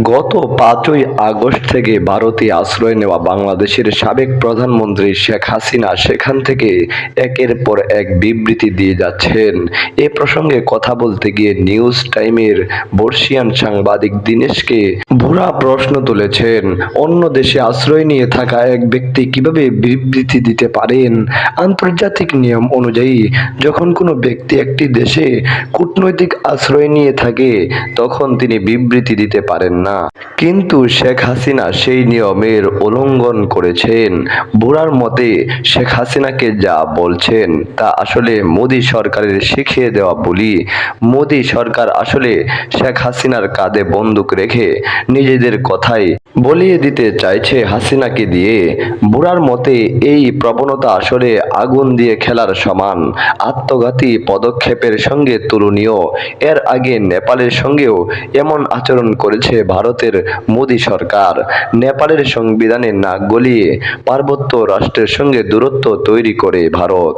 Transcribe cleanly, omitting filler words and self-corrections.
গত ৫ই আগস্ট থেকে ভারতে আশ্রয় নেওয়া বাংলাদেশের সাবেক প্রধানমন্ত্রী শেখ হাসিনা সেখান থেকে একের পর এক বিবৃতি দিয়ে যাচ্ছেন। এ প্রসঙ্গে কথা বলতে গিয়ে নিউজ টাইমের বর্ষিয়ান সাংবাদিক দীনেশকে ভুরা প্রশ্ন তুলেছেন। অন্য দেশে আশ্রয় নিয়ে থাকা এক ব্যক্তি কিভাবে বিবৃতি দিতে পারেন? আন্তর্জাতিক নিয়ম অনুযায়ী যখন কোনো ব্যক্তি একটি দেশে কূটনৈতিক আশ্রয় নিয়ে থাকে তখন তিনি বিবৃতি দিতে পারেন না। কিন্তু শেখ হাসিনা সেই নিয়মের উল্লঙ্ঘন করেছেন। ভুরার মতে শেখ হাসিনাকে যা বলছেন তা আসলে মোদী সরকারের শিখিয়ে দেওয়া বুলি। মোদী সরকার আসলে শেখ হাসিনার কাঁধে বন্দুক রেখে নিজেদের কথাই বলিয়ে দিতে চাইছে হাসিনাকে দিয়ে। বুড়ার মতে এই প্রবণতা আসলে আগুন দিয়ে খেলার সমান, আত্মঘাতী পদক্ষেপের সঙ্গে তুলনীয়। এর আগে নেপালের সঙ্গেও এমন আচরণ করেছে ভারতের মোদী সরকার। নেপালের সংবিধানে নাক গলিয়ে পার্বত্য রাষ্ট্রের সঙ্গে দূরত্ব তৈরি করে ভারত।